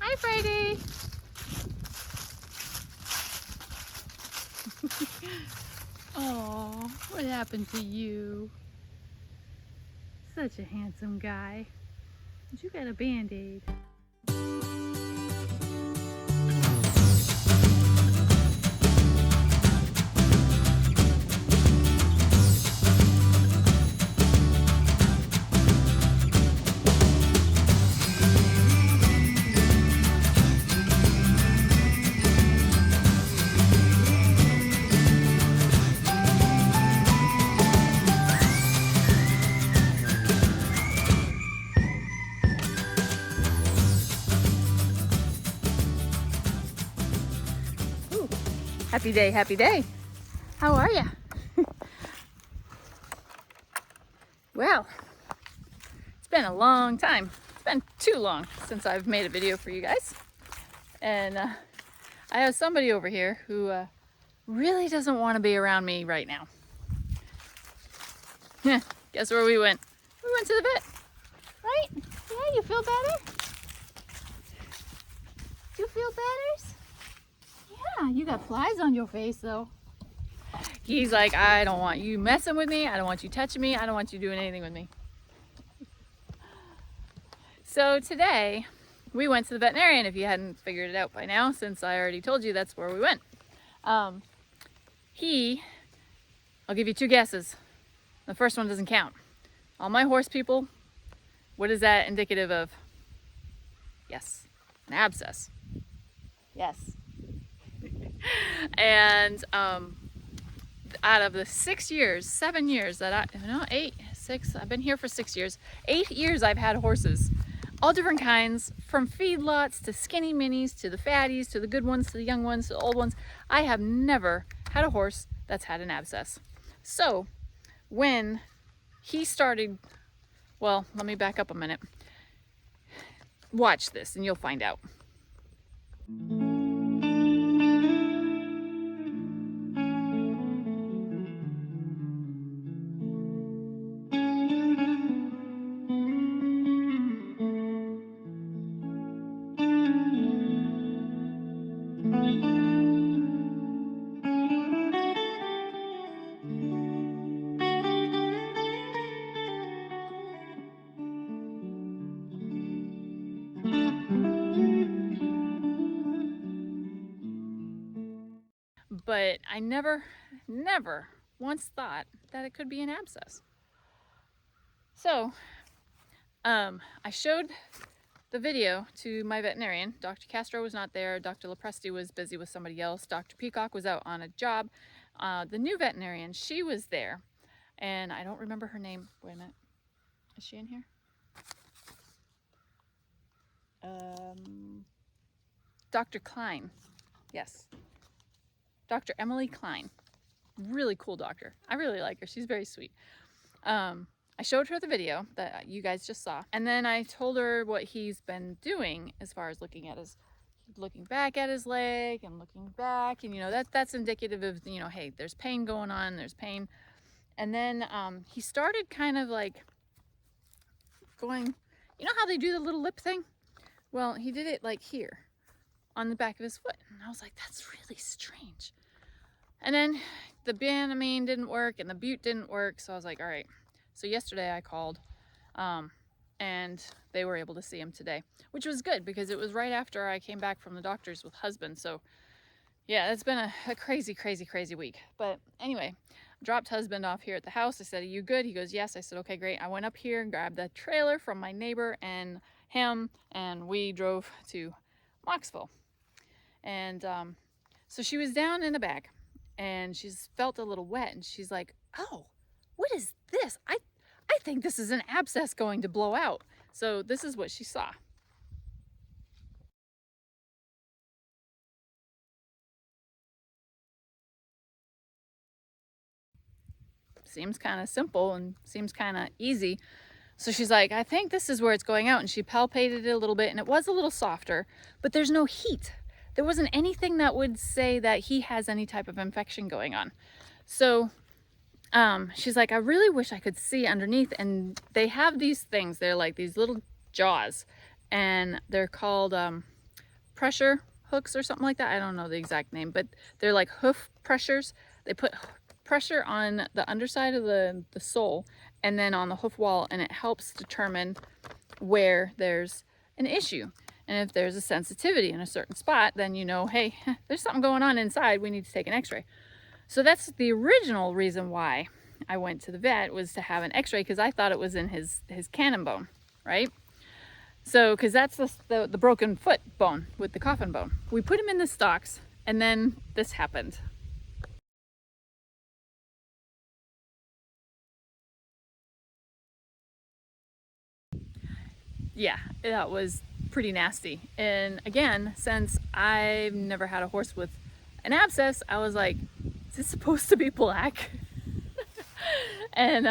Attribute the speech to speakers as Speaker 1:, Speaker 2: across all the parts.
Speaker 1: Hi, Friday. Oh, what happened to you? Such a handsome guy. But you got a Band-Aid. Ooh, happy day, happy day. How are ya? Well, it's been a long time. It's been too long since I've made a video for you guys. And I have somebody over here who really doesn't want to be around me right now. Guess where we went? We went to the vet, right? Yeah, you feel better? You feel better? Yeah, you got flies on your face though. He's like, I don't want you messing with me. I don't want you touching me. I don't want you doing anything with me. So today we went to the veterinarian, if you hadn't figured it out by now, since I already told you that's where we went. I'll give you two guesses. The first one doesn't count. All my horse people, what is that indicative of? Yes, an abscess. Yes. And out of the 7 years that I've been here for 6 years. 8 years I've had horses, all different kinds, from feedlots to skinny minis to the fatties to the good ones to the young ones to the old ones. I have never had a horse that's had an abscess. So when he started, well, let me back up a minute. Watch this and you'll find out. But I never once thought that it could be an abscess. So I showed the video to my veterinarian. Dr. Castro was not there. Dr. Lopresti was busy with somebody else. Dr. Peacock was out on a job. The new veterinarian, she was there. And I don't remember her name. Wait a minute. Is she in here? Dr. Klein. Yes. Dr. Emily Klein. Really cool doctor. I really like her. She's very sweet. I showed her the video that you guys just saw, and then I told her what he's been doing as far as looking back at his leg and looking back, and that's indicative of, hey, there's pain going on, there's pain. And then he started kind of like going, how they do the little lip thing? Well, he did it like here on the back of his foot, and I was like, that's really strange. And then the Banamine didn't work and the Bute didn't work, so I was like, all right. So yesterday I called and they were able to see him today, which was good because it was right after I came back from the doctor's with husband. So yeah, it's been a crazy, crazy, crazy week. But anyway, dropped husband off here at the house. I said, are you good? He goes, yes. I said, okay, great. I went up here and grabbed the trailer from my neighbor and him, and we drove to Moxville. And so she was down in the back and she's felt a little wet, and she's like, oh, what is this? I think this is an abscess going to blow out. So this is what she saw. Seems kind of simple and seems kind of easy. So she's like, I think this is where it's going out. And she palpated it a little bit, and it was a little softer, but there's no heat. There wasn't anything that would say that he has any type of infection going on. So she's like, I really wish I could see underneath. And they have these things, they're like these little jaws, and they're called pressure hooks or something like that. I don't know the exact name, but they're like hoof pressures. They put pressure on the underside of the sole and then on the hoof wall, and it helps determine where there's an issue. And if there's a sensitivity in a certain spot, then you know, hey, there's something going on inside, we need to take an x-ray. So that's the original reason why I went to the vet, was to have an x-ray, because I thought it was in his cannon bone, right? So, because that's the broken foot bone with the coffin bone. We put him in the stocks, and then this happened. Yeah, that was pretty nasty. And again, since I've never had a horse with an abscess, I was like, is this supposed to be black? And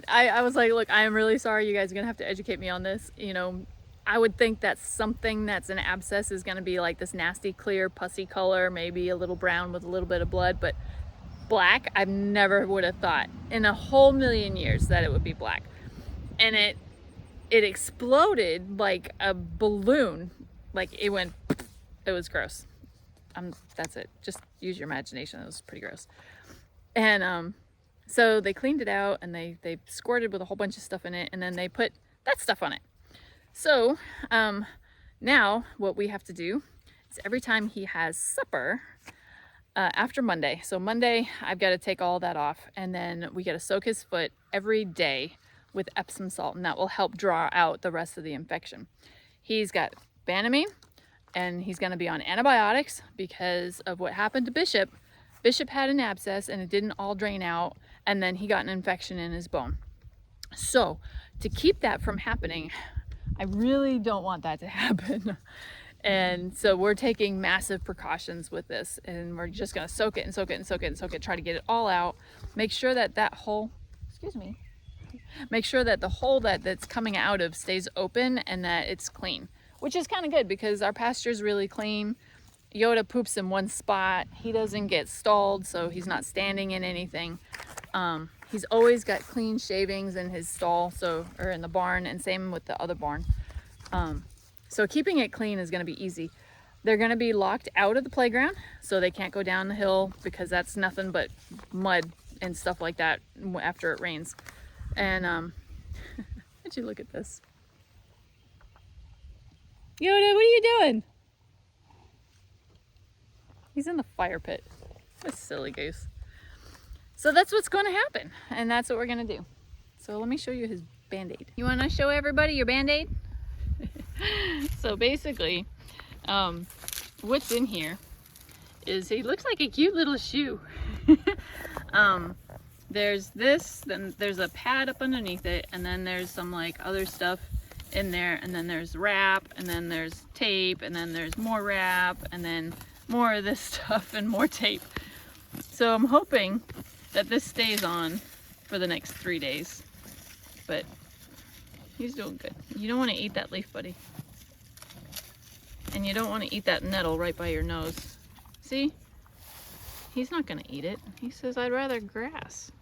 Speaker 1: I was like, look, I am really sorry. You guys are gonna have to educate me on this. You know, I would think that something that's an abscess is gonna be like this nasty, clear, pussy color, maybe a little brown with a little bit of blood, but black, I never would have thought in a whole million years that it would be black. And it exploded like a balloon. Like it went, it was gross. That's it. Just use your imagination. It was pretty gross. And so they cleaned it out, and they squirted with a whole bunch of stuff in it, and then they put that stuff on it. So now what we have to do is every time he has supper, after Monday, so Monday I've got to take all that off, and then we got to soak his foot every day with Epsom salt, and that will help draw out the rest of the infection. He's got Banamine, and he's going to be on antibiotics because of what happened to Bishop. Bishop had an abscess and it didn't all drain out, and then he got an infection in his bone. So to keep that from happening, I really don't want that to happen. And so we're taking massive precautions with this, and we're just going to soak it and soak it and soak it and soak it, try to get it all out. Make sure that that hole, excuse me, make sure that the hole that's coming out of stays open and that it's clean, which is kind of good because our pasture is really clean. Yoda poops in one spot. He doesn't get stalled, so he's not standing in anything. He's always got clean shavings in his stall, or in the barn, and same with the other barn. So keeping it clean is going to be easy. They're going to be locked out of the playground, so they can't go down the hill because that's nothing but mud and stuff like that after it rains. And would you look at this? Yoda, what are you doing? He's in the fire pit. This silly goose. So that's what's going to happen, and that's what we're going to do. So let me show you his Band-Aid. You want to show everybody your Band-Aid? So basically, what's in here is, he looks like a cute little shoe. There's this, then there's a pad up underneath it, and then there's some like other stuff in there, and then there's wrap, and then there's tape, and then there's more wrap, and then more of this stuff and more tape. So I'm hoping that this stays on for the next 3 days, but he's doing good. You don't want to eat that leaf, buddy. And you don't want to eat that nettle right by your nose. See? He's not going to eat it. He says, I'd rather grass.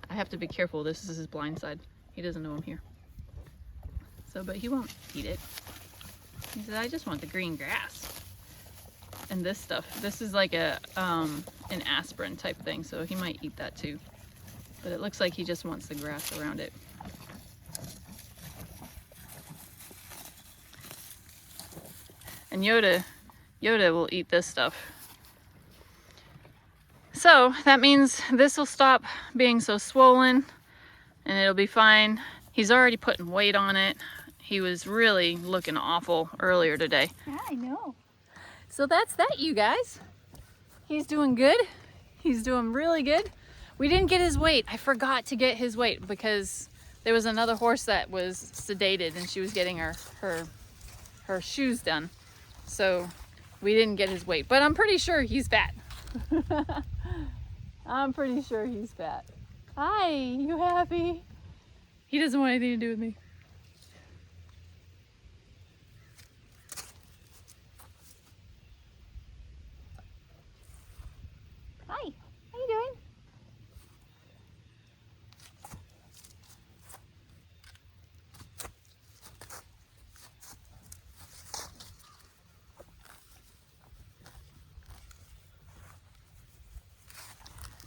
Speaker 1: I have to be careful. This is his blind side. He doesn't know I'm here. So, but he won't eat it. He says, I just want the green grass. And this stuff, this is like an aspirin type thing, so he might eat that too. But it looks like he just wants the grass around it. And Yoda will eat this stuff. So that means this will stop being so swollen and it'll be fine. He's already putting weight on it. He was really looking awful earlier today.
Speaker 2: Yeah, I know.
Speaker 1: So that's that, you guys. He's doing good. He's doing really good. We didn't get his weight. I forgot to get his weight because there was another horse that was sedated and she was getting her shoes done. So we didn't get his weight, but I'm pretty sure he's fat. I'm pretty sure he's fat. Hi, you happy? He doesn't want anything to do with me.
Speaker 2: Hi, how you doing?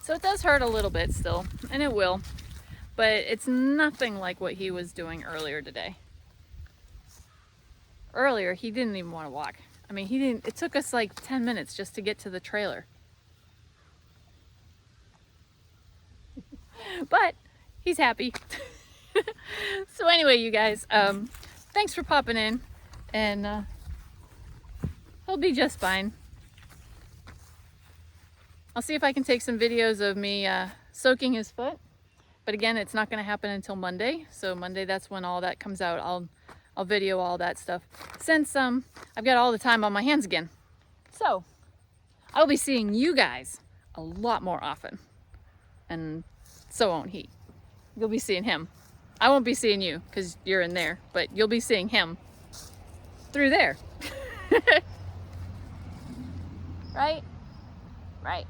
Speaker 1: So it does hurt a little bit still, and it will, but it's nothing like what he was doing earlier today. Earlier, he didn't even want to walk. I mean, it took us like 10 minutes just to get to the trailer. But he's happy. So anyway, you guys, thanks for popping in, and he'll be just fine. I'll see if I can take some videos of me soaking his foot, but again, it's not going to happen until Monday. So Monday, that's when all that comes out. I'll video all that stuff since I've got all the time on my hands again. So I'll be seeing you guys a lot more often, and so won't he. You'll be seeing him. I won't be seeing you because you're in there, but you'll be seeing him through there. Right? Right.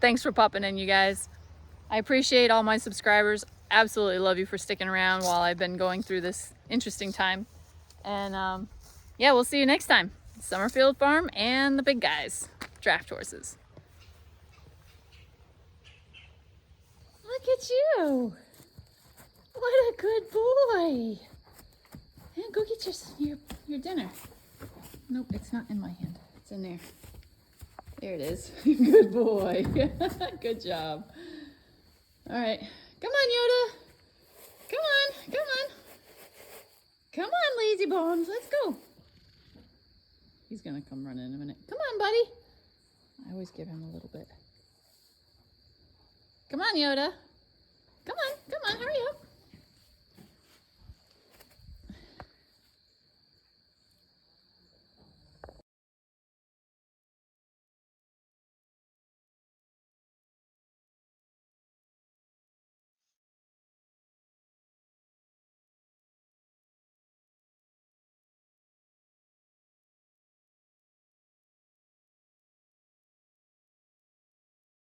Speaker 1: Thanks for popping in, you guys. I appreciate all my subscribers. Absolutely love you for sticking around while I've been going through this interesting time. And yeah, we'll see you next time. Summerfield Farm and the big guys, draft horses. Look at you. What a good boy. And go get your dinner. Nope, it's not in my hand. It's in there. There it is. Good boy. Good job. All right. Come on, Yoda. Come on. Come on. Come on, lazy bones. Let's go. He's going to come running in a minute. Come on, buddy. I always give him a little bit. Come on, Yoda. Come on. Come on. Hurry up.